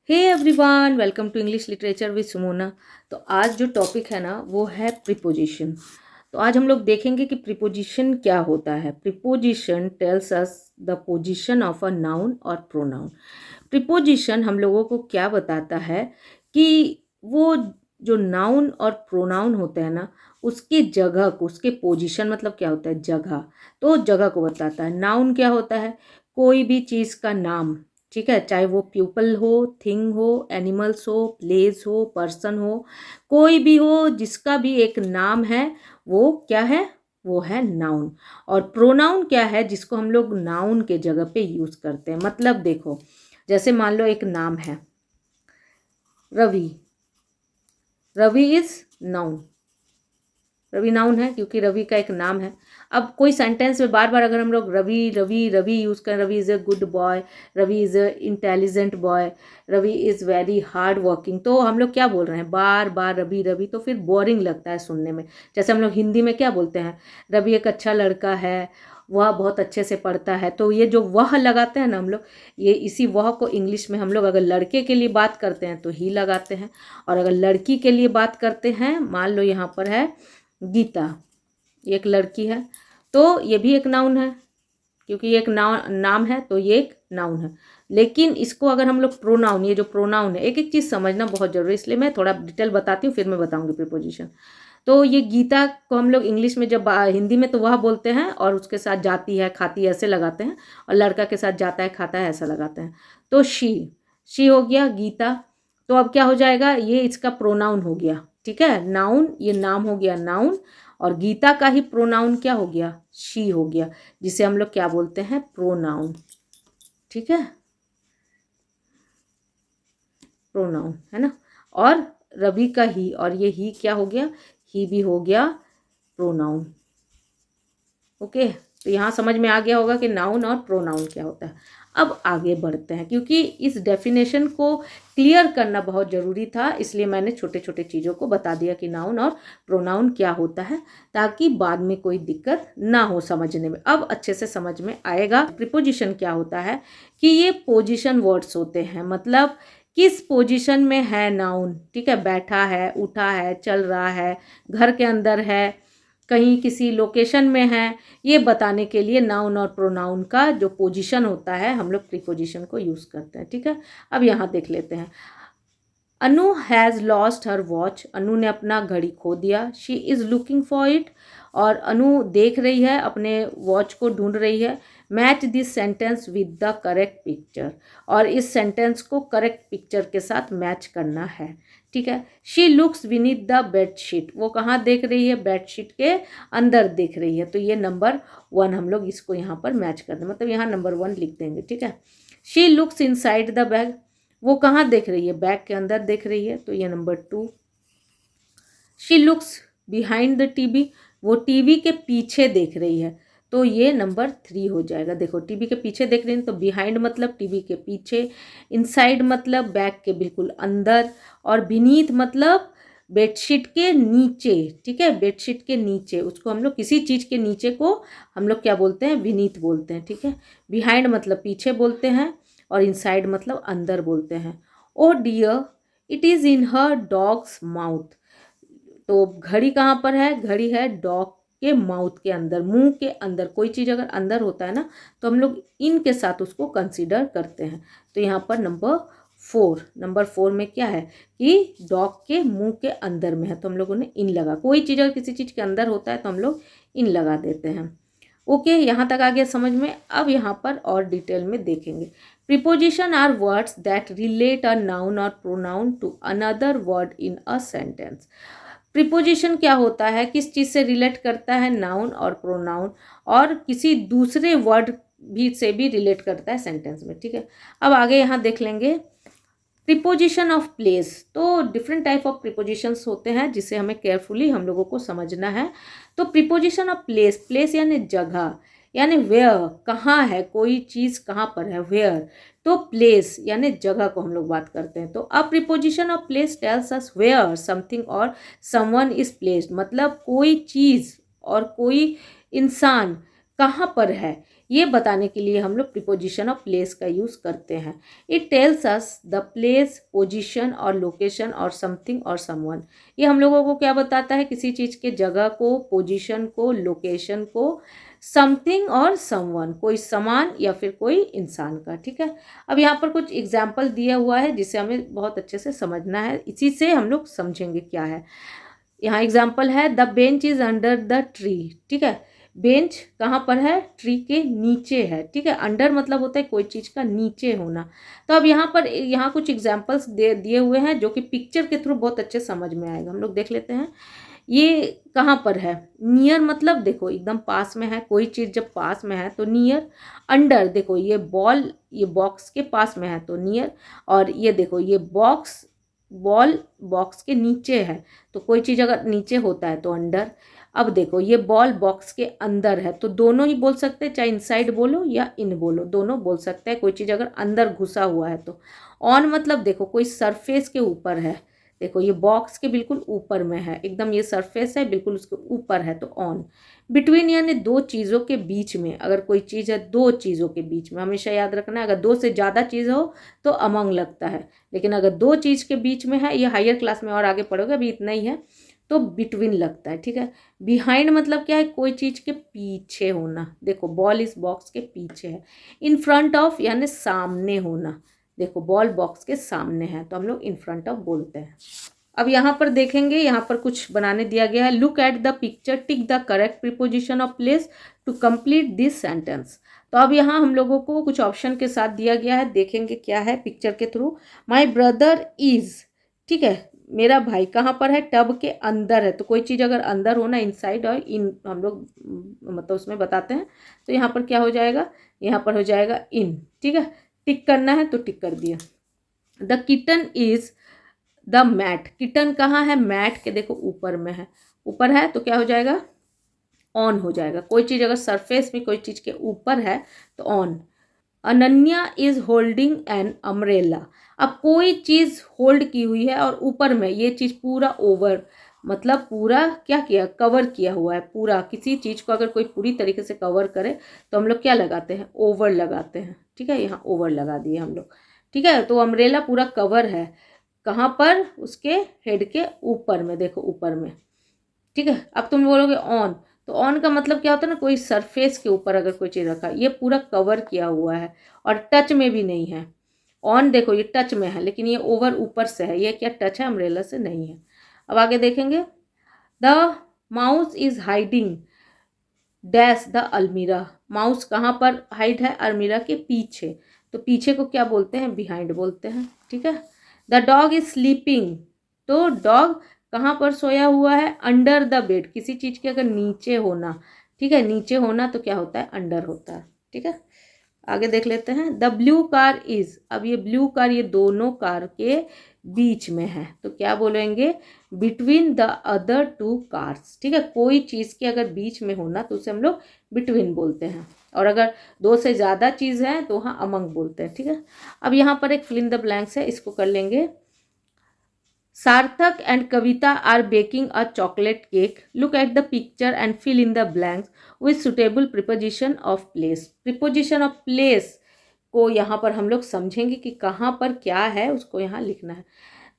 Hey everyone, welcome to English literature with Sumona. तो आज जो टॉपिक है ना वो है प्रीपोजिशन। तो आज हम लोग देखेंगे कि प्रीपोजिशन क्या होता है। Preposition tells us the position of a noun और प्रोनाउन। प्रीपोजिशन हम लोगों को क्या बताता है कि वो जो नाउन और प्रोनाउन होते हैं ना उसकी जगह को, उसके पोजीशन मतलब क्या होता है, जगह। तो जगह को बताता है। नाउन क्या होता है, कोई भी चीज़ का नाम, ठीक है, चाहे वो पीपल हो, थिंग हो, एनिमल्स हो, प्लेस हो, पर्सन हो, कोई भी हो, जिसका भी एक नाम है वो क्या है, वो है नाउन। और प्रोनाउन क्या है, जिसको हम लोग नाउन के जगह पे यूज़ करते हैं। मतलब देखो, जैसे मान लो एक नाम है Ravi. Ravi is noun. Ravi noun है क्योंकि रवि का एक नाम है। अब कोई सेंटेंस में बार बार अगर हम लोग रवि रवि रवि यूज़ करें, Ravi is a good boy, Ravi is a intelligent boy, Ravi is very hard working, तो हम लोग क्या बोल रहे हैं, बार बार रवि रवि, तो फिर बोरिंग लगता है सुनने में। जैसे हम लोग हिंदी में क्या बोलते हैं, रवि एक अच्छा लड़का है, वह बहुत अच्छे से पढ़ता है। तो ये जो वह लगाते हैं ना हम लोग, ये इसी वह को इंग्लिश में हम लोग अगर लड़के के लिए बात करते हैं तो ही लगाते हैं, और अगर लड़की के लिए बात करते हैं, मान लो यहाँ पर है गीता, ये एक लड़की है, तो ये भी एक नाउन है क्योंकि ये एक नाम है, तो ये एक नाउन है। लेकिन इसको अगर हम लोग प्रोनाउन, ये जो प्रोनाउन है, एक एक चीज़ समझना बहुत जरूरी है, इसलिए मैं थोड़ा डिटेल बताती हूँ, फिर मैं बताऊंगी प्रीपोजिशन। तो ये गीता को हम लोग इंग्लिश में जब हिंदी में तो वह बोलते हैं, और उसके साथ जाती है, खाती है, ऐसे लगाते हैं, और लड़का के साथ जाता है, खाता है, ऐसा लगाते हैं। तो शी हो गया गीता। तो अब क्या हो जाएगा, ये इसका प्रोनाउन हो गया, ठीक है, नाउन, ये नाम हो गया नाउन, और गीता का ही प्रोनाउन क्या हो गया, शी हो गया, जिसे हम लोग क्या बोलते हैं, प्रोनाउन। ठीक है, प्रोनाउन है ना। और रवि का ही, और ये ही क्या हो गया, ही भी हो गया प्रोनाउन। ओके, तो यहाँ समझ में आ गया होगा कि नाउन और प्रोनाउन क्या होता है। अब आगे बढ़ते हैं, क्योंकि इस डेफिनेशन को क्लियर करना बहुत ज़रूरी था, इसलिए मैंने छोटे छोटे चीज़ों को बता दिया कि नाउन और प्रोनाउन क्या होता है, ताकि बाद में कोई दिक्कत ना हो समझने में। अब अच्छे से समझ में आएगा। प्रीपोजिशन क्या होता है कि ये पोजिशन वर्ड्स होते हैं, मतलब किस पोजीशन में है नाउन, ठीक है, बैठा है, उठा है, चल रहा है, घर के अंदर है, कहीं किसी लोकेशन में है, ये बताने के लिए नाउन और प्रोनाउन का जो पोजीशन होता है हम लोग प्रीपोजिशन को यूज़ करते हैं। ठीक है, अब यहाँ देख लेते हैं। अनु हैज़ लॉस्ट हर वॉच। अनु ने अपना घड़ी खो दिया। She is looking for it. और अनु देख रही है, अपने वॉच को ढूंढ रही है। Match this sentence with the correct picture. और इस सेंटेंस को करेक्ट पिक्चर के साथ मैच करना है। ठीक है, she looks Vineeth the bedsheet. वो कहाँ देख रही है, बेडशीट के अंदर देख रही है। तो ये नंबर 1 हम लोग इसको यहाँ पर मैच कर दें, मतलब यहाँ नंबर 1 लिख देंगे। ठीक है, she looks inside the bag. वो कहाँ देख रही है, बैग के अंदर देख रही है, तो ये number 2। She looks behind the TV. वो टीवी के पीछे देख रही है, तो ये नंबर 3 हो जाएगा। देखो, टीवी के पीछे देख रही है तो बिहाइंड मतलब टीवी के पीछे, इनसाइड मतलब बैग के बिल्कुल अंदर, और बिनीथ मतलब बेडशीट के नीचे। ठीक है, बेडशीट के नीचे, उसको हम लोग किसी चीज़ के नीचे को हम लोग क्या बोलते हैं, बिनीथ बोलते हैं। ठीक है, बिहाइंड मतलब पीछे बोलते हैं, और इनसाइड मतलब अंदर बोलते हैं। Oh dear, it is in her dog's mouth. तो घड़ी कहाँ पर है, घड़ी है डॉग के माउथ के अंदर, मुंह के अंदर। कोई चीज़ अगर अंदर होता है ना तो हम लोग इन के साथ उसको कंसीडर करते हैं। तो यहाँ पर नंबर 4 में क्या है कि डॉग के मुंह के अंदर में है, तो हम लोगों ने इन लगा। कोई चीज़ अगर किसी चीज़ के अंदर होता है तो हम लोग इन लगा देते हैं। ओके, यहाँ तक आ गया समझ में। अब यहाँ पर और डिटेल में देखेंगे। Preposition are words that relate a noun और pronoun to another word in a sentence. Preposition क्या होता है, किस चीज़ से रिलेट करता है, नाउन और प्रोनाउन, और किसी दूसरे वर्ड भी से भी रिलेट करता है सेंटेंस में। ठीक है, अब आगे यहाँ देख लेंगे प्रीपोजिशन ऑफ प्लेस। तो डिफरेंट टाइप ऑफ प्रीपोजिशंस होते हैं, जिसे हमें केयरफुली हम लोगों को समझना है। तो प्रीपोजिशन ऑफ प्लेस, प्लेस यानी जगह, यानी वेयर, कहाँ है कोई चीज़, कहाँ पर है, वेयर। तो प्लेस यानी जगह को हम लोग बात करते हैं। तो a preposition of place tells us where something और समवन इज प्लेस्ड, मतलब कोई चीज़ और कोई इंसान कहाँ पर है ये बताने के लिए हम लोग प्रीपोजिशन ऑफ प्लेस का यूज़ करते हैं। It tells us the place, position और लोकेशन और समथिंग और समवन। ये हम लोगों को क्या बताता है, किसी चीज़ के जगह को, पोजीशन को, लोकेशन को, समथिंग और समवन, कोई सामान या फिर कोई इंसान का। ठीक है, अब यहाँ पर कुछ एग्जाम्पल दिया हुआ है जिसे हमें बहुत अच्छे से समझना है, इसी से हम लोग समझेंगे क्या है। यहाँ एग्जाम्पल है, the bench is under the tree. ठीक है, बेंच कहाँ पर है, ट्री के नीचे है। ठीक है, अंडर मतलब होता है कोई चीज़ का नीचे होना। तो अब यहाँ कुछ एग्जाम्पल्स दिए हुए हैं जो कि पिक्चर के थ्रू बहुत अच्छे समझ में आएगा। हम लोग देख लेते हैं ये कहाँ पर है। नियर मतलब देखो एकदम पास में है, कोई चीज़ जब पास में है तो नियर। अंडर देखो ये बॉल, ये बॉक्स के पास में है तो नियर। और ये देखो ये बॉल बॉक्स के नीचे है, तो कोई चीज़ अगर नीचे होता है तो अंडर। अब देखो ये बॉल बॉक्स के अंदर है, तो दोनों ही बोल सकते हैं, चाहे इनसाइड बोलो या इन बोलो, दोनों बोल सकते हैं। कोई चीज़ अगर अंदर घुसा हुआ है तो। ऑन मतलब देखो कोई सरफेस के ऊपर है, देखो ये बॉक्स के बिल्कुल ऊपर में है, एकदम ये सरफेस है बिल्कुल उसके ऊपर है तो ऑन। बिटवीन यानी दो चीज़ों के बीच में, अगर कोई चीज़ है दो चीज़ों के बीच में, हमेशा याद रखना है अगर दो से ज़्यादा चीज़ हो तो अमंग लगता है, लेकिन अगर दो चीज़ के बीच में है, ये हायर क्लास में और आगे पढ़ोगे, अभी इतना ही है, तो बिटवीन लगता है। ठीक है, बिहाइंड मतलब क्या है, कोई चीज़ के पीछे होना, देखो बॉल इस बॉक्स के पीछे है। इन फ्रंट ऑफ यानी सामने होना, देखो बॉल बॉक्स के सामने है तो हम लोग इन फ्रंट ऑफ बोलते हैं। अब यहाँ पर देखेंगे, यहाँ पर कुछ बनाने दिया गया है। Look at the picture, tick the correct preposition of place to complete this sentence. तो अब यहाँ हम लोगों को कुछ ऑप्शन के साथ दिया गया है, देखेंगे क्या है पिक्चर के थ्रू। माई ब्रदर इज, ठीक है, मेरा भाई कहाँ पर है, टब के अंदर है, तो कोई चीज़ अगर अंदर हो ना, इनसाइड और इन हम लोग मतलब उसमें बताते हैं, तो यहाँ पर क्या हो जाएगा, यहाँ पर हो जाएगा इन। ठीक है, टिक करना है तो टिक कर दिया। The kitten is the mat, kitten कहाँ है, मैट के देखो ऊपर में है, ऊपर है तो क्या हो जाएगा, ऑन हो जाएगा। कोई चीज़ अगर सरफेस में कोई चीज़ के ऊपर है तो on. Ananya is holding an umbrella, अब कोई चीज़ होल्ड की हुई है और ऊपर में ये चीज़ पूरा ओवर मतलब पूरा क्या किया, कवर किया हुआ है पूरा। किसी चीज़ को अगर कोई पूरी तरीके से कवर करे तो हम लोग क्या लगाते हैं, ओवर लगाते हैं। ठीक है, यहाँ ओवर लगा दिए हम लोग। ठीक है, तो अम्ब्रेला पूरा कवर है, कहाँ पर, उसके हेड के ऊपर में, देखो ऊपर में। ठीक है, अब तुम बोलोगे ऑन, तो ऑन का मतलब क्या होता है ना, कोई सरफेस के ऊपर अगर कोई चीज़ रखा, ये पूरा कवर किया हुआ है और टच में भी नहीं है। ऑन देखो ये टच में है, लेकिन ये ओवर ऊपर से है, ये क्या टच है, अम्ब्रेला से नहीं है। अब आगे देखेंगे, the mouse is hiding dash the अलमीरा, माउस कहाँ पर हाइड है, अलमीरा के पीछे, तो पीछे को क्या बोलते हैं, बिहाइंड बोलते हैं। ठीक है, द डॉग इज स्लीपिंग, तो डॉग कहाँ पर सोया हुआ है, अंडर द बेड, किसी चीज़ के अगर नीचे होना, ठीक है, नीचे होना तो क्या होता है, अंडर होता है। ठीक है, आगे देख लेते हैं, द ब्लू कार इज, अब ये ब्लू कार ये दोनों कार के बीच में है तो क्या बोलेंगे, between the other two cars. ठीक है, कोई चीज़ के अगर बीच में होना तो उसे हम लोग बिटवीन बोलते हैं, और अगर दो से ज़्यादा चीज़ है तो वहाँ अमंग बोलते हैं। ठीक है, अब यहाँ पर एक फिल इन द ब्लैंक्स है, इसको कर लेंगे। Sarthak and Kavita are baking a chocolate cake, look at the picture and fill in the blanks with suitable preposition of place. Preposition of place को यहाँ पर हम लोग समझेंगे कि कहाँ पर क्या है, उसको यहाँ लिखना है।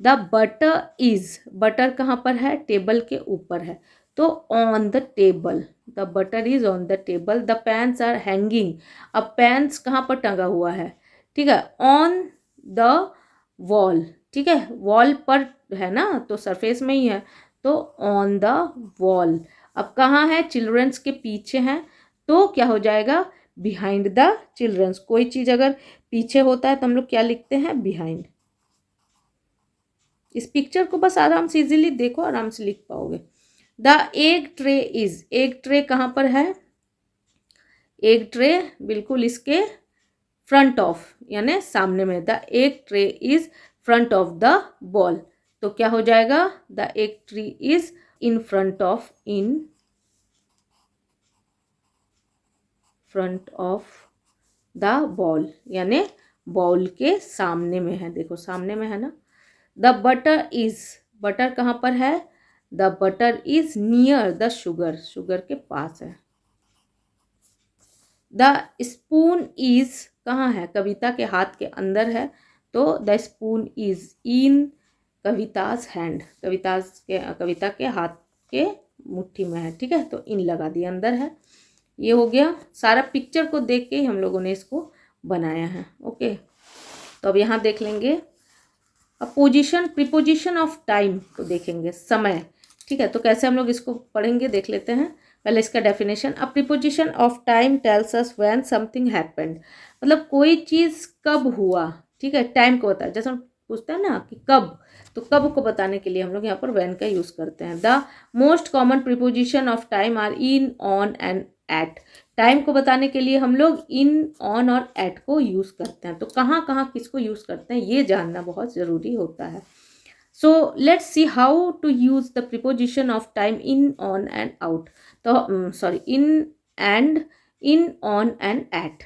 द बटर इज, बटर कहाँ पर है, टेबल के ऊपर है तो on the table, the butter is on the table. The pants are hanging, अब पैंट्स कहाँ पर टंगा हुआ है, ठीक है, ऑन द वॉल। ठीक है, वॉल पर है ना, तो सरफेस में ही है तो ऑन द वॉल। अब कहाँ है, चिल्ड्रंस के पीछे हैं तो क्या हो जाएगा, बिहाइंड द चिल्ड्रंस। कोई चीज़ अगर पीछे होता है तो हम लोग क्या लिखते हैं, बिहाइंड। इस पिक्चर को बस आराम से इजीली देखो, आराम से लिख पाओगे। The egg tray is, egg tray कहाँ पर है, एग ट्रे बिल्कुल इसके फ्रंट ऑफ यानी सामने में। The egg tray is front of the ball, तो क्या हो जाएगा, the egg tree is in front of, in front of the ball यानी बॉल के सामने में है, देखो सामने में है ना। द बटर इज, बटर कहाँ पर है, the butter is near the sugar, sugar के पास है। द स्पून इज कहाँ है, कविता के हाथ के अंदर है, तो the spoon is in Kavita's hand, Kavita के हाथ के मुट्ठी में है, ठीक है, तो इन लगा दिया, अंदर है। ये हो गया सारा, पिक्चर को देख के ही हम लोगों ने इसको बनाया है। ओके, तो अब यहाँ देख लेंगे अपोजिशन प्रीपोजिशन ऑफ टाइम को देखेंगे, समय, ठीक है। तो कैसे हम लोग इसको पढ़ेंगे देख लेते हैं। पहले इसका definition, a preposition of time tells us when something happened, मतलब कोई चीज़ कब हुआ, ठीक है, टाइम को बताया। जैसे हम पूछते हैं ना कि कब, तो कब को बताने के लिए हम लोग यहाँ पर व्हेन का यूज़ करते हैं। The most common preposition of time are in, on and at, time को बताने के लिए हम लोग इन, ऑन और एट को यूज़ करते हैं। तो कहाँ कहाँ किसको यूज़ करते हैं ये जानना बहुत ज़रूरी होता है। So let's see how to use the preposition of time in, on and out, तो sorry in and, in, on and at.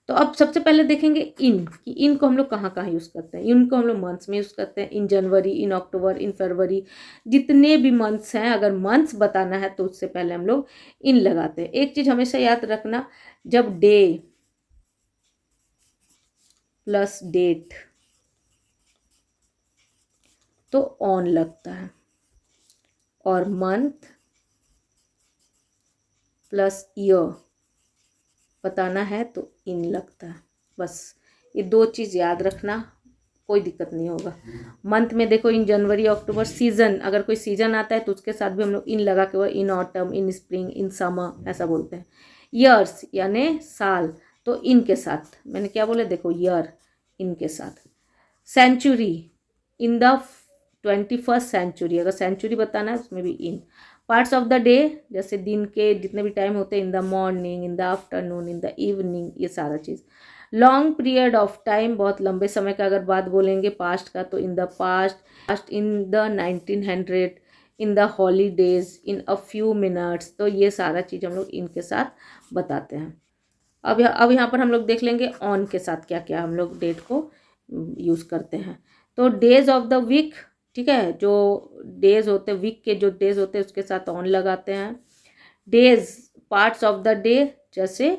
तो अब सबसे पहले देखेंगे इन, कि इन को हम लोग कहाँ कहाँ यूज़ करते हैं। इन को हम लोग मंथ्स में यूज़ करते हैं, इन जनवरी, इन अक्टूबर, इन फरवरी, जितने भी मंथ्स हैं, अगर मंथ्स बताना है तो उससे पहले हम लोग इन लगाते हैं। एक चीज़ हमेशा याद रखना, जब डे प्लस डेट तो ऑन लगता है, और मंथ प्लस ईयर बताना है तो इन लगता है। बस ये दो चीज़ याद रखना, कोई दिक्कत नहीं होगा। मंथ में देखो इन जनवरी अक्टूबर, सीज़न अगर कोई सीज़न आता है तो उसके साथ भी हम लोग इन लगा के, in autumn, in spring, in summer ऐसा बोलते हैं। ईयर्स यानी साल, तो इन के साथ, मैंने क्या बोले देखो, ईयर इन के साथ। Century, in the 21st century, अगर सेंचुरी बताना है उसमें भी in. Parts of the day, जैसे दिन के जितने भी टाइम होते हैं, in the morning, in the afternoon, in the evening, ये सारा चीज़। लॉन्ग पीरियड ऑफ टाइम, बहुत लंबे समय का अगर बात बोलेंगे पास्ट का, तो in the past, in the 1900, in the holidays, in a few minutes, तो ये सारा चीज़ हम लोग इनके साथ बताते हैं। अब यहाँ पर हम लोग देख लेंगे ऑन के साथ क्या क्या हम लोग डेट को यूज़ करते हैं। तो डेज ऑफ द वीक, ठीक है, जो डेज होते हैं, वीक के जो डेज होते हैं उसके साथ ऑन लगाते हैं। Days, parts of the day, जैसे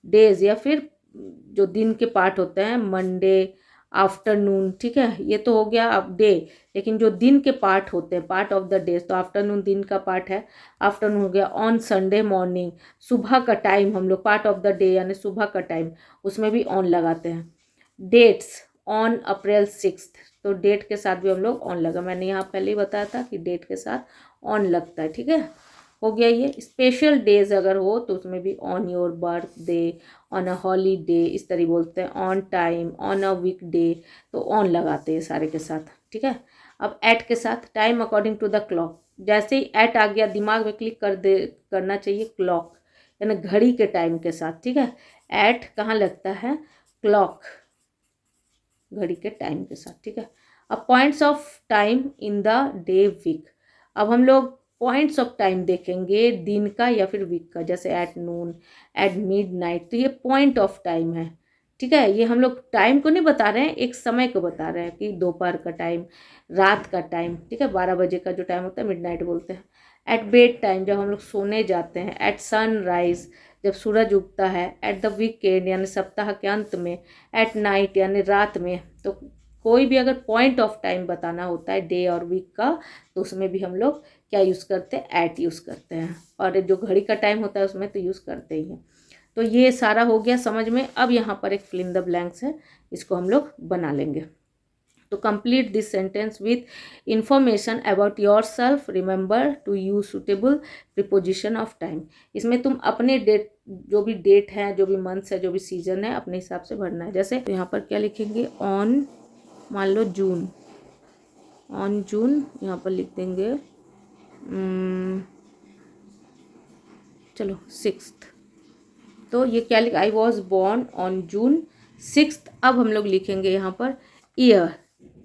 डेज या फिर जो दिन के पार्ट होते हैं, मंडे, आफ्टरनून, ठीक है, ये तो हो गया अब डे। लेकिन जो दिन के पार्ट होते हैं, पार्ट ऑफ द डेज, तो आफ्टरनून दिन का पार्ट है, आफ्टरनून हो गया। ऑन संडे मॉर्निंग, सुबह का टाइम हम लोग पार्ट ऑफ द डे यानी सुबह का टाइम, उसमें भी ऑन लगाते हैं। डेट्स, ऑन अप्रैल 6, तो डेट के साथ भी हम लोग ऑन लगा, मैंने यहाँ पहले ही बताया था कि डेट के साथ ऑन लगता है, ठीक है, हो गया ये। स्पेशल डेज अगर हो तो उसमें भी on your birthday, on a holiday, इस तरह बोलते हैं। ऑन टाइम, ऑन अ वीकडे, तो ऑन लगाते हैं सारे के साथ, ठीक है। अब एट के साथ, time according to the clock, जैसे ही एट आ गया दिमाग में क्लिक करना चाहिए क्लॉक, यानी घड़ी के टाइम के साथ, ठीक है। एट कहाँ लगता है, क्लॉक, घड़ी के टाइम के साथ, ठीक है। अब points of time in the day week, अब हम लोग पॉइंट्स ऑफ टाइम देखेंगे दिन का या फिर वीक का, जैसे at noon, at mid night, तो ये पॉइंट ऑफ टाइम है, ठीक है। ये हम लोग टाइम को नहीं बता रहे हैं, एक समय को बता रहे हैं कि दोपहर का टाइम, रात का टाइम, ठीक है, 12 बजे का जो टाइम होता है मिडनाइट बोलते हैं। एट बेड टाइम, जब हम लोग सोने जाते हैं। एट सनराइज, जब सूरज उगता है। एट द वीकेंड यानी सप्ताह के अंत में। एट नाइट यानी रात में। तो कोई भी अगर पॉइंट ऑफ टाइम बताना होता है डे और वीक का, तो उसमें भी हम लोग क्या यूज़ करते हैं, एट यूज़ करते हैं। और जो घड़ी का टाइम होता है उसमें तो यूज़ करते ही हैं। तो ये सारा हो गया समझ में। अब यहाँ पर एक फिल इन द ब्लैंक्स है, इसको हम लोग बना लेंगे। तो complete this sentence with information about yourself, remember to use suitable preposition of time. इसमें तुम अपने डेट, जो भी डेट है, जो भी मंथ्स है, जो भी सीजन है, अपने हिसाब से भरना है। जैसे तो यहाँ पर क्या लिखेंगे, ऑन, मान लो जून, ऑन जून, यहाँ पर लिख देंगे चलो 6। तो ये क्या लिखा, I was born on June 6। अब हम लोग लिखेंगे यहाँ पर ईयर,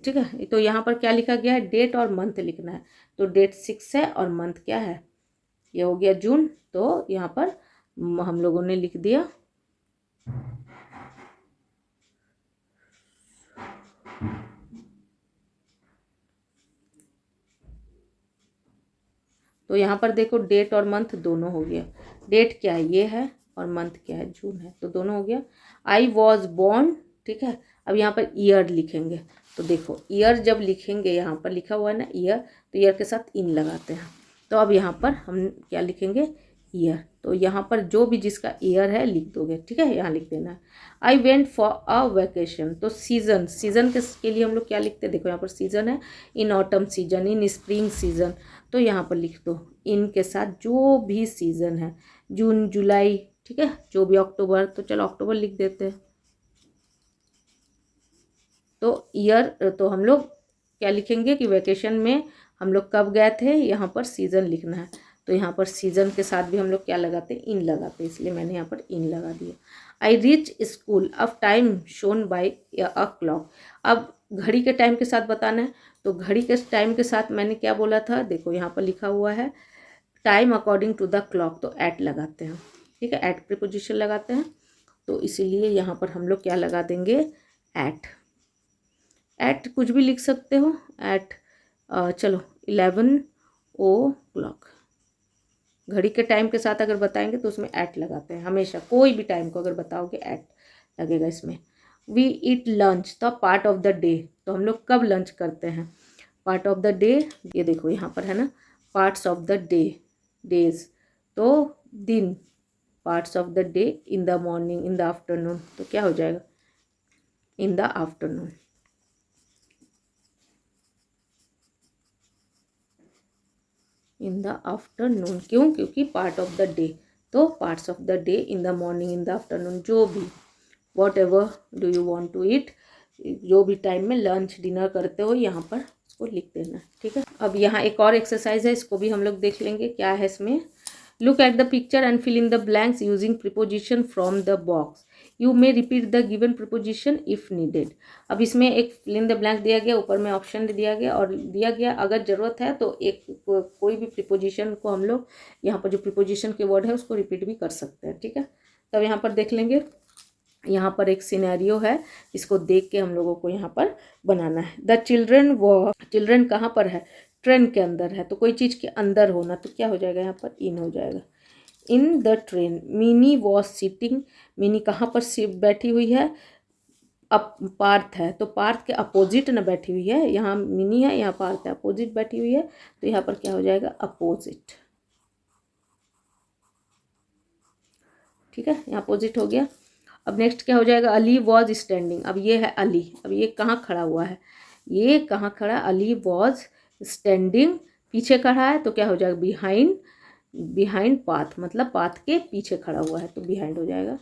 ठीक है। तो यहाँ पर क्या लिखा गया है, डेट और मंथ लिखना है। तो डेट 6 है और मंथ क्या है, ये हो गया जून। तो यहाँ पर हम लोगों ने लिख दिया तो यहाँ पर देखो डेट और मंथ दोनों हो गया। डेट क्या है, ये है, और मंथ क्या है, जून है, तो दोनों हो गया। आई वॉज बॉर्न, ठीक है। अब यहाँ पर ईयर लिखेंगे, तो देखो ईयर जब लिखेंगे, यहाँ पर लिखा हुआ है ना ईयर, तो ईयर के साथ इन लगाते हैं। तो अब यहाँ पर हम क्या लिखेंगे, ईयर। तो यहाँ पर जो भी जिसका ईयर है लिख दोगे, ठीक है, यहाँ लिख देना है। I went for a vacation, तो सीजन, सीजन के लिए हम लोग क्या लिखते हैं, देखो यहाँ पर सीजन है, in autumn season, in spring season, तो यहाँ पर लिख दो इन के साथ जो भी सीजन है, जून जुलाई, ठीक है, जो भी, अक्टूबर, तो चलो अक्टूबर लिख देते हैं। तो ईयर, तो हम लोग क्या लिखेंगे कि वेकेशन में हम लोग कब गए थे, यहाँ पर सीज़न लिखना है, तो यहाँ पर सीज़न के साथ भी हम लोग क्या लगाते हैं, इन लगाते हैं, इसलिए मैंने यहाँ पर इन लगा दिया। I reach school of time shown by a clock, अब घड़ी के टाइम के साथ बताना है, तो घड़ी के टाइम के साथ मैंने क्या बोला था, देखो यहाँ पर लिखा हुआ है time according to the clock, तो एट लगाते हैं, ठीक है, एट प्रीपोजिशन लगाते हैं, तो इसीलिए यहाँ पर हम लोग क्या लगा देंगे, एट। एट कुछ भी लिख सकते हो, एट चलो 11 o'clock, घड़ी के टाइम के साथ अगर बताएंगे तो उसमें एट लगाते हैं हमेशा, कोई भी टाइम को अगर बताओगे एट लगेगा इसमें। We eat lunch the part of the day, तो हम लोग कब लंच करते हैं, पार्ट ऑफ द डे, ये देखो यहाँ पर है ना, parts of the day, days, तो दिन, parts of the day, in the morning, in the afternoon, तो क्या हो जाएगा, in the afternoon. In the afternoon, क्यों, क्योंकि पार्ट ऑफ द डे, तो parts of the day, in the morning, in the afternoon, जो भी, whatever do you want to eat, जो भी टाइम में लंच डिनर करते हो यहाँ पर इसको लिख देना, ठीक है। अब यहाँ एक और एक्सरसाइज है, इसको भी हम लोग देख लेंगे क्या है इसमें। Look at the picture and fill in the blanks using preposition from the box, you may repeat the given preposition if needed. अब इसमें एक फिल इन द ब्लैंक दिया गया, ऊपर में ऑप्शन दिया गया और दिया गया अगर ज़रूरत है तो एक कोई भी प्रीपोजिशन को हम लोग यहाँ पर जो प्रीपोजिशन के वर्ड है उसको रिपीट भी कर सकते हैं, ठीक है। तब यहाँ पर देख लेंगे, यहाँ पर एक सिनेरियो है, इसको देख के हम लोगों को यहाँ पर बनाना है। द चिल्ड्रन वो, चिल्ड्रन कहाँ पर है, ट्रेन के अंदर है, तो कोई चीज़ के अंदर होना, तो क्या हो जाएगा, यहाँ पर इन हो जाएगा, in the train. Mini was sitting, mini कहाँ पर बैठी हुई है, अब पार्थ है, तो पार्थ के अपोजिट ना बैठी हुई है, यहाँ मिनी है, यहाँ पार्थ है, अपोजिट बैठी हुई है, तो यहाँ पर क्या हो जाएगा, अपोजिट, ठीक है, यहाँ अपोजिट हो गया। अब नेक्स्ट क्या हो जाएगा, अली वॉज स्टैंडिंग, अब ये है अली, अब ये कहाँ खड़ा हुआ है, ये कहाँ खड़ा, अली वॉज स्टैंडिंग, पीछे खड़ा है, तो क्या हो जाएगा, बिहाइंड, बिहाइंड पाथ, मतलब पाथ के पीछे खड़ा हुआ है, तो बिहाइंड हो जाएगा।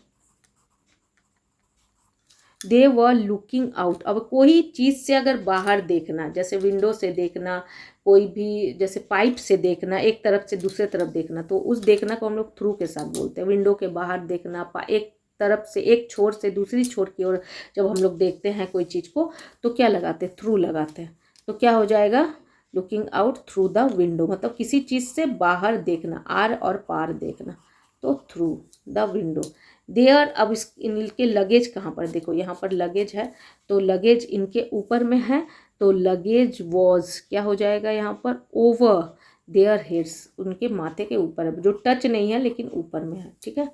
दे वर लुकिंग आउट, अब कोई चीज़ से अगर बाहर देखना, जैसे विंडो से देखना, कोई भी जैसे पाइप से देखना, एक तरफ से दूसरे तरफ देखना, तो उस देखना को हम लोग थ्रू के साथ बोलते हैं। विंडो के बाहर देखना, एक तरफ से, एक छोर से दूसरी छोर की ओर जब हम लोग देखते हैं कोई चीज़ को, तो क्या लगाते हैं, थ्रू लगाते हैं, तो क्या हो जाएगा, looking out through the window, मतलब किसी चीज़ से बाहर देखना, आर और पार देखना, तो थ्रू द विंडो। देयर, अब इस इनके लगेज कहाँ पर, देखो यहाँ पर लगेज है, तो लगेज इनके ऊपर में है, तो लगेज वॉज क्या हो जाएगा, यहाँ पर ओवर देयर हेड्स, उनके माथे के ऊपर है, जो टच नहीं है लेकिन ऊपर में है, ठीक है।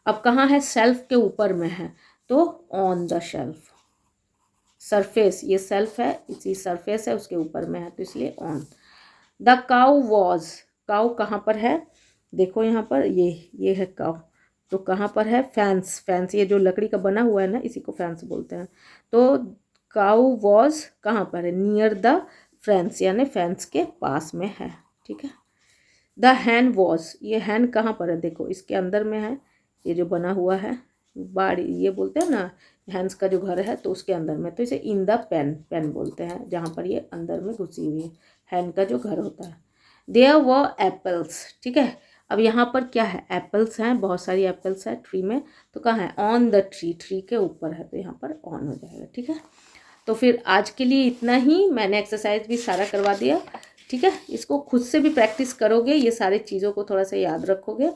अब कहाँ है, सेल्फ के ऊपर में है, तो ऑन द शेल्फ, सरफेस, ये सेल्फ है, इसी सरफेस है उसके ऊपर में है, तो इसलिए on. The cow was, cow कहाँ पर है, देखो यहाँ पर ये है काउ, तो कहाँ पर है, फैंस, फैंस ये जो लकड़ी का बना हुआ है ना, इसी को फैंस बोलते हैं, तो काउ वॉज कहाँ पर है, नियर द फैंस, यानी फैंस के पास में है, ठीक है। द हैन वॉज, ये हैन कहाँ पर है, देखो इसके अंदर में है, ये जो बना हुआ है बाड़ी, ये बोलते हैं ना हैंस का जो घर है, तो उसके अंदर में, तो इसे इन द पेन, पेन बोलते हैं जहाँ पर ये अंदर में घुसी हुई है, हैन का जो घर होता है। देयर वर एप्पल्स, ठीक है। अब यहाँ पर क्या है, एप्पल्स हैं, बहुत सारी एप्पल्स है ट्री में, तो कहाँ है, ऑन द ट्री, ट्री के ऊपर है, तो यहाँ पर ऑन हो जाएगा, ठीक है। तो फिर आज के लिए इतना ही, मैंने एक्सरसाइज भी सारा करवा दिया, ठीक है। इसको खुद से भी प्रैक्टिस करोगे, ये सारी चीज़ों को थोड़ा सा याद रखोगे।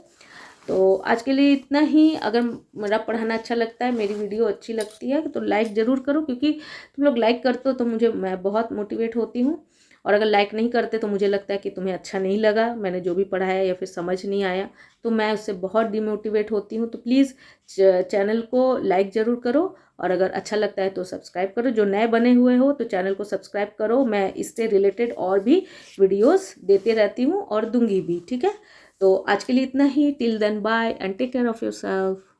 तो आज के लिए इतना ही। अगर मेरा पढ़ाना अच्छा लगता है, मेरी वीडियो अच्छी लगती है, तो लाइक ज़रूर करो, क्योंकि तुम लोग लाइक करते हो तो मैं बहुत मोटिवेट होती हूँ। और अगर लाइक नहीं करते तो मुझे लगता है कि तुम्हें अच्छा नहीं लगा मैंने जो भी पढ़ाया या फिर समझ नहीं आया, तो मैं उससे बहुत डिमोटिवेट होती हूँ। तो प्लीज़ चैनल को लाइक ज़रूर करो और अगर अच्छा लगता है तो सब्सक्राइब करो। जो नए बने हुए हो तो चैनल को सब्सक्राइब करो, मैं इससे रिलेटेड और भी वीडियोस देते रहती हूँ और दूंगी भी, ठीक है। तो आज के लिए इतना ही। Till then bye and take care of yourself.